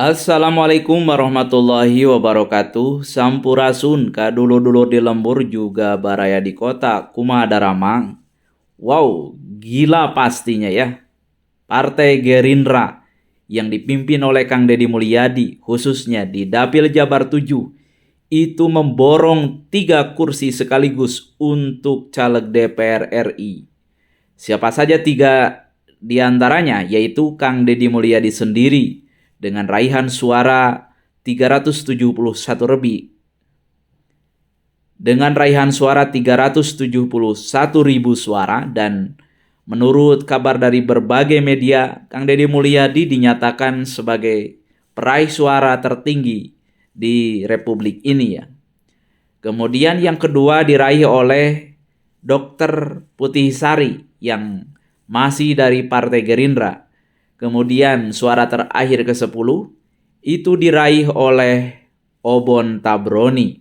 Assalamualaikum warahmatullahi wabarakatuh. Sampurasun kadulur-dulur di lembur juga baraya di kota kumaha daramang. Wow, gila pastinya ya. Partai Gerindra yang dipimpin oleh Kang Deddy Mulyadi khususnya di Dapil Jabar 7 itu memborong 3 kursi sekaligus untuk caleg DPR RI. Siapa saja 3 di antaranya, yaitu Kang Deddy Mulyadi sendiri dengan raihan suara 371 lebih. Dengan raihan suara 371 ribu suara, dan menurut kabar dari berbagai media, Kang Deddy Mulyadi dinyatakan sebagai peraih suara tertinggi di Republik ini ya. Kemudian yang kedua diraih oleh Dr. Putih Sari yang masih dari Partai Gerindra. Kemudian suara terakhir ke-10 itu diraih oleh Obon Tabroni.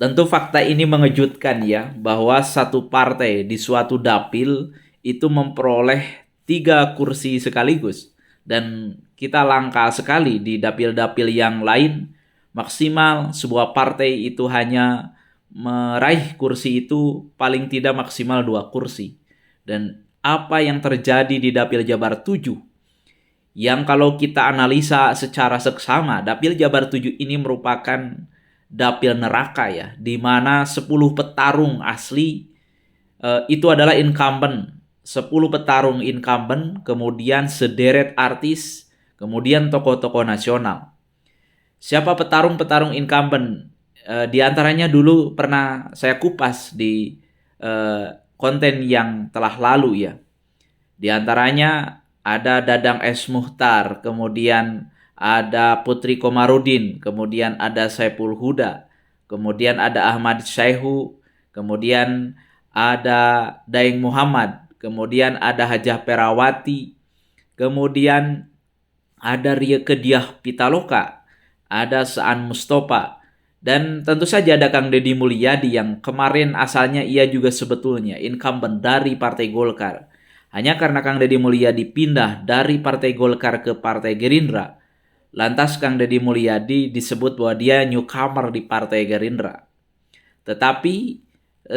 Tentu fakta ini mengejutkan ya, bahwa satu partai di suatu dapil itu memperoleh 3 kursi sekaligus. Dan kita langka sekali di dapil-dapil yang lain, maksimal sebuah partai itu hanya meraih kursi itu paling tidak maksimal 2 kursi. Dan apa yang terjadi di Dapil Jabar 7, yang kalau kita analisa secara seksama, Dapil Jabar 7 ini merupakan dapil neraka ya, di mana 10 petarung asli itu adalah incumbent. 10 petarung incumbent, kemudian sederet artis, kemudian tokoh-tokoh nasional. Siapa petarung-petarung incumbent? Di antaranya dulu pernah saya kupas di konten yang telah lalu ya. Di antaranya ada Dadang S. Muhtar, kemudian ada Putri Komarudin, kemudian ada Saiful Huda, kemudian ada Ahmad Syaihu, kemudian ada Daeng Muhammad, kemudian ada Hajah Perawati, kemudian ada Rieke Diah Pitaloka, ada Saan Mustafa, dan tentu saja ada Kang Deddy Mulyadi yang kemarin asalnya ia juga sebetulnya incumbent dari Partai Golkar. Hanya karena Kang Deddy Mulyadi pindah dari Partai Golkar ke Partai Gerindra, lantas Kang Deddy Mulyadi disebut bahwa dia newcomer di Partai Gerindra. Tetapi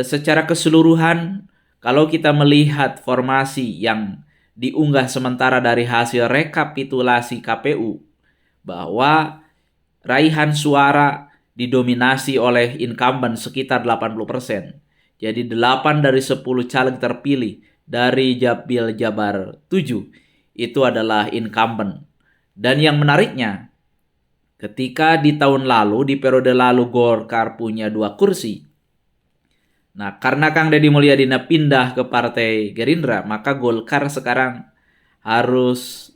secara keseluruhan, kalau kita melihat formasi yang diunggah sementara dari hasil rekapitulasi KPU, bahwa raihan suara didominasi oleh incumbent sekitar 80%. Jadi 8 dari 10 caleg terpilih dari Dapil Jabar 7 itu adalah incumbent. Dan yang menariknya, ketika di tahun lalu, di periode lalu Golkar punya 2 kursi. Nah, karena Kang Deddy Mulyadi pindah ke Partai Gerindra, maka Golkar sekarang harus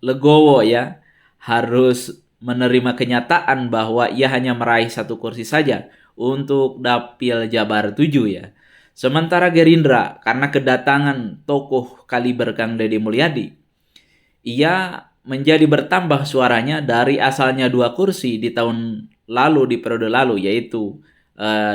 legowo ya, harus menerima kenyataan bahwa ia hanya meraih 1 kursi saja untuk Dapil Jabar 7 ya. Sementara Gerindra, karena kedatangan tokoh kaliber Kang Deddy Mulyadi, ia menjadi bertambah suaranya dari asalnya 2 kursi di tahun lalu, di periode lalu, yaitu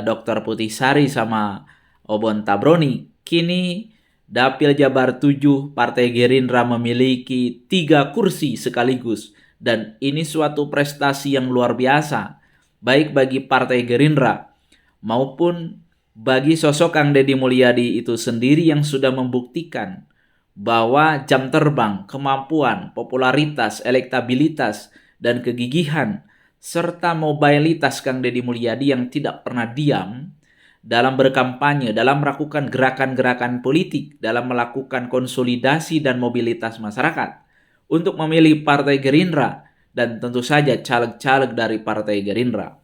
Dr. Putih Sari sama Obon Tabroni. Kini Dapil Jabar 7 Partai Gerindra memiliki 3 kursi sekaligus. Dan ini suatu prestasi yang luar biasa, baik bagi Partai Gerindra maupun bagi sosok Kang Deddy Mulyadi itu sendiri yang sudah membuktikan bahwa jam terbang, kemampuan, popularitas, elektabilitas, dan kegigihan serta mobilitas Kang Deddy Mulyadi yang tidak pernah diam dalam berkampanye, dalam melakukan gerakan-gerakan politik, dalam melakukan konsolidasi dan mobilitas masyarakat untuk memilih Partai Gerindra dan tentu saja caleg-caleg dari Partai Gerindra.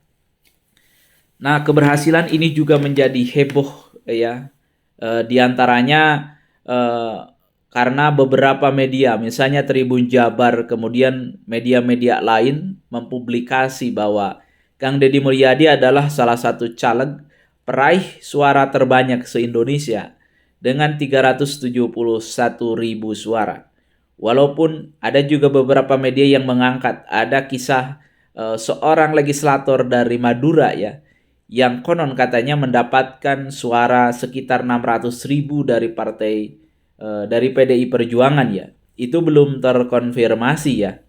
Nah, keberhasilan ini juga menjadi heboh ya. Di antaranya karena beberapa media, misalnya Tribun Jabar, kemudian media-media lain mempublikasi bahwa Kang Deddy Mulyadi adalah salah satu caleg peraih suara terbanyak se-Indonesia dengan 371 ribu suara. Walaupun ada juga beberapa media yang mengangkat ada kisah seorang legislator dari Madura ya, yang konon katanya mendapatkan suara sekitar 600 ribu dari PDI Perjuangan ya. itu belum terkonfirmasi ya.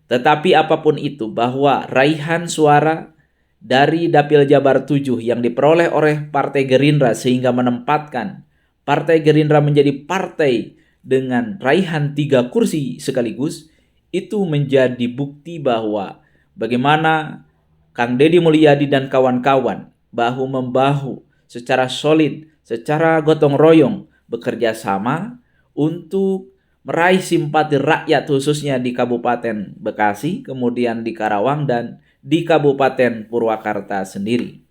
Tetapi apapun itu, bahwa raihan suara dari Dapil Jabar 7 yang diperoleh oleh Partai Gerindra sehingga menempatkan Partai Gerindra menjadi partai dengan raihan 3 kursi sekaligus, itu menjadi bukti bahwa bagaimana Kang Deddy Mulyadi dan kawan-kawan bahu-membahu secara solid, secara gotong royong bekerja sama untuk meraih simpati rakyat khususnya di Kabupaten Bekasi, kemudian di Karawang, dan di Kabupaten Purwakarta sendiri.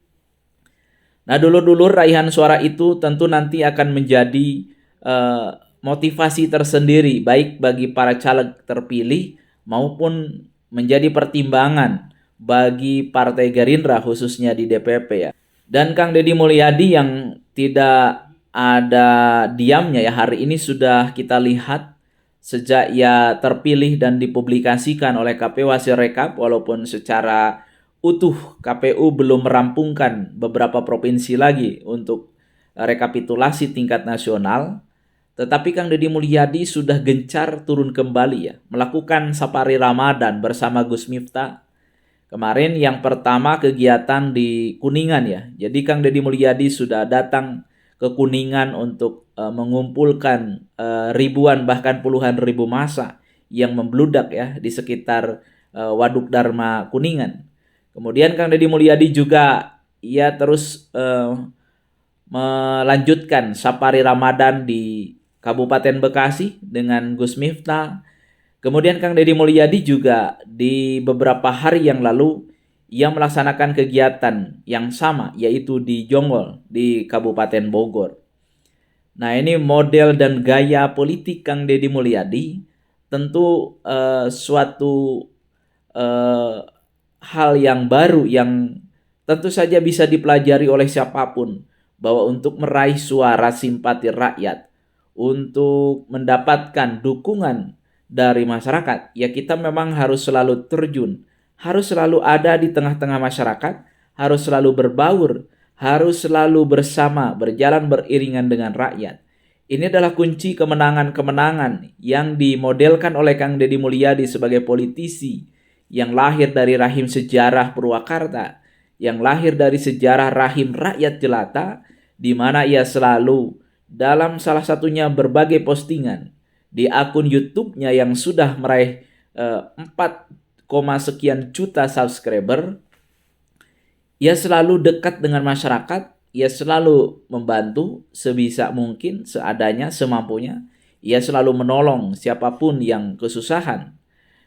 Nah, dulur-dulur, raihan suara itu tentu nanti akan menjadi motivasi tersendiri baik bagi para caleg terpilih maupun menjadi pertimbangan bagi Partai Gerindra khususnya di DPP ya. Dan Kang Deddy Mulyadi yang tidak ada diamnya ya, hari ini sudah kita lihat sejak ia terpilih dan dipublikasikan oleh KPU hasil rekap, walaupun secara utuh KPU belum merampungkan beberapa provinsi lagi untuk rekapitulasi tingkat nasional, tetapi Kang Deddy Mulyadi sudah gencar turun kembali ya, melakukan safari Ramadan bersama Gus Miftah. Kemarin yang pertama kegiatan di Kuningan ya. Jadi Kang Deddy Mulyadi sudah datang ke Kuningan untuk mengumpulkan ribuan bahkan puluhan ribu massa yang membludak ya di sekitar Waduk Dharma Kuningan. Kemudian Kang Deddy Mulyadi juga ia terus melanjutkan safari Ramadan di Kabupaten Bekasi dengan Gus Miftah. Kemudian Kang Deddy Mulyadi juga di beberapa hari yang lalu ia melaksanakan kegiatan yang sama, yaitu di Jonggol di Kabupaten Bogor. Nah, ini model dan gaya politik Kang Deddy Mulyadi tentu suatu hal yang baru yang tentu saja bisa dipelajari oleh siapapun, bahwa untuk meraih suara simpati rakyat, untuk mendapatkan dukungan dari masyarakat, ya kita memang harus selalu terjun, harus selalu ada di tengah-tengah masyarakat, harus selalu berbaur, harus selalu bersama, berjalan beriringan dengan rakyat. Ini adalah kunci kemenangan-kemenangan yang dimodelkan oleh Kang Deddy Mulyadi sebagai politisi yang lahir dari rahim sejarah Purwakarta, yang lahir dari sejarah rahim rakyat jelata, di mana ia selalu dalam salah satunya berbagai postingan di akun YouTube-nya yang sudah meraih 4, sekian juta subscriber, ia selalu dekat dengan masyarakat, ia selalu membantu sebisa mungkin, seadanya, semampunya, ia selalu menolong siapapun yang kesusahan.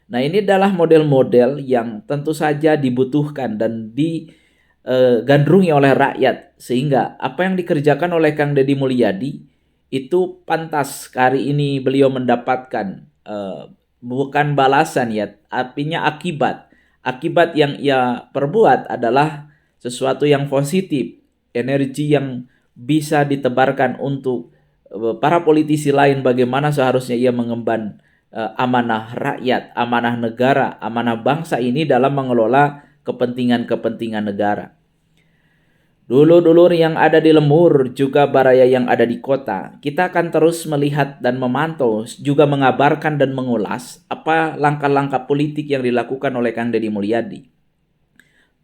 Nah, ini adalah model-model yang tentu saja dibutuhkan dan digandrungi oleh rakyat, sehingga apa yang dikerjakan oleh Kang Deddy Mulyadi itu pantas hari ini beliau mendapatkan bukan balasan ya, artinya akibat yang ia perbuat adalah sesuatu yang positif, energi yang bisa ditebarkan untuk para politisi lain bagaimana seharusnya ia mengemban amanah rakyat, amanah negara, amanah bangsa ini dalam mengelola kepentingan-kepentingan negara. Dulur-dulur yang ada di lembur, juga baraya yang ada di kota, kita akan terus melihat dan memantau, juga mengabarkan dan mengulas apa langkah-langkah politik yang dilakukan oleh Kang Deddy Mulyadi.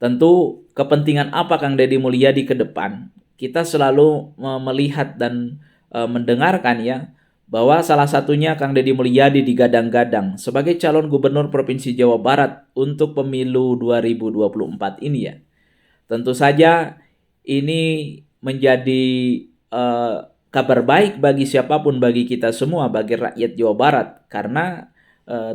Tentu kepentingan apa Kang Deddy Mulyadi ke depan, kita selalu melihat dan mendengarkan ya, bahwa salah satunya Kang Deddy Mulyadi digadang-gadang sebagai calon gubernur Provinsi Jawa Barat untuk pemilu 2024 ini ya. Tentu saja ini menjadi kabar baik bagi siapapun, bagi kita semua, bagi rakyat Jawa Barat, karena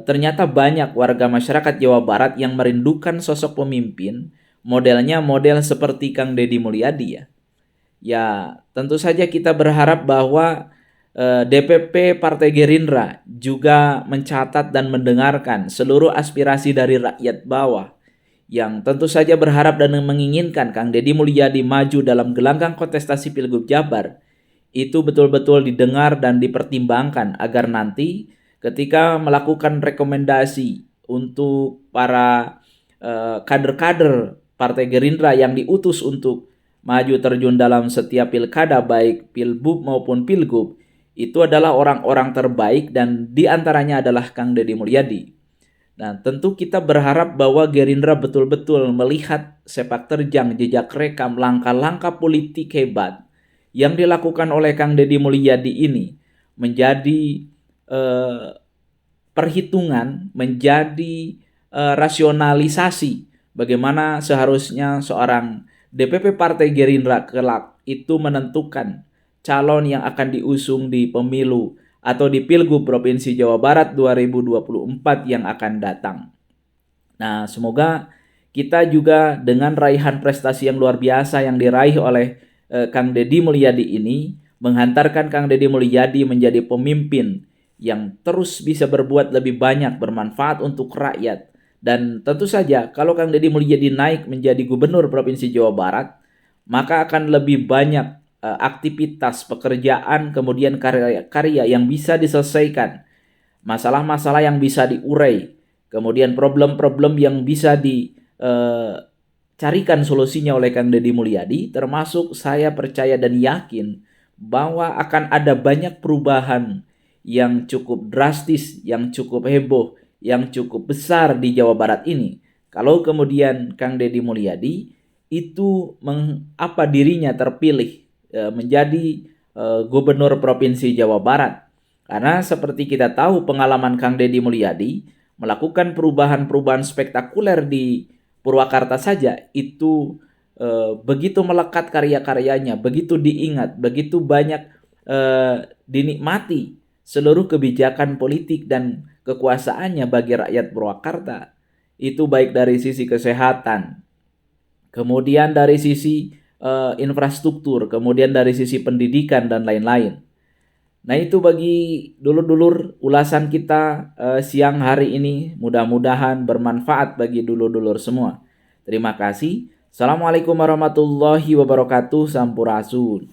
ternyata banyak warga masyarakat Jawa Barat yang merindukan sosok pemimpin modelnya model seperti Kang Deddy Mulyadi ya. Ya, tentu saja kita berharap bahwa DPP Partai Gerindra juga mencatat dan mendengarkan seluruh aspirasi dari rakyat bawah, yang tentu saja berharap dan menginginkan Kang Deddy Mulyadi maju dalam gelanggang kontestasi Pilgub Jabar, itu betul-betul didengar dan dipertimbangkan agar nanti ketika melakukan rekomendasi untuk para kader-kader Partai Gerindra yang diutus untuk maju terjun dalam setiap pilkada, baik Pilbub maupun Pilgub, itu adalah orang-orang terbaik dan diantaranya adalah Kang Deddy Mulyadi. Nah, tentu kita berharap bahwa Gerindra betul-betul melihat sepak terjang, jejak rekam, langkah-langkah politik hebat yang dilakukan oleh Kang Deddy Mulyadi ini menjadi perhitungan, menjadi rasionalisasi bagaimana seharusnya seorang DPP Partai Gerindra kelak itu menentukan calon yang akan diusung di pemilu atau di Pilgub Provinsi Jawa Barat 2024 yang akan datang. Nah, semoga kita juga dengan raihan prestasi yang luar biasa yang diraih oleh Kang Deddy Mulyadi ini menghantarkan Kang Deddy Mulyadi menjadi pemimpin yang terus bisa berbuat lebih banyak, bermanfaat untuk rakyat. Dan tentu saja kalau Kang Deddy Mulyadi naik menjadi gubernur Provinsi Jawa Barat, maka akan lebih banyak aktivitas, pekerjaan, kemudian karya-karya yang bisa diselesaikan, masalah-masalah yang bisa diurai, kemudian problem-problem yang bisa dicarikan solusinya oleh Kang Deddy Mulyadi, termasuk saya percaya dan yakin bahwa akan ada banyak perubahan yang cukup drastis, yang cukup heboh, yang cukup besar di Jawa Barat ini. Kalau kemudian Kang Deddy Mulyadi itu mengapa dirinya terpilih menjadi gubernur Provinsi Jawa Barat. Karena seperti kita tahu pengalaman Kang Deddy Mulyadi melakukan perubahan-perubahan spektakuler di Purwakarta saja itu begitu melekat karya-karyanya, begitu diingat, begitu banyak dinikmati seluruh kebijakan politik dan kekuasaannya bagi rakyat Purwakarta. Itu baik dari sisi kesehatan, kemudian dari sisi infrastruktur, kemudian dari sisi pendidikan dan lain-lain. Nah, itu bagi dulur-dulur ulasan kita siang hari ini, mudah-mudahan bermanfaat bagi dulur-dulur semua. Terima kasih. Assalamualaikum warahmatullahi wabarakatuh. Sampurasun.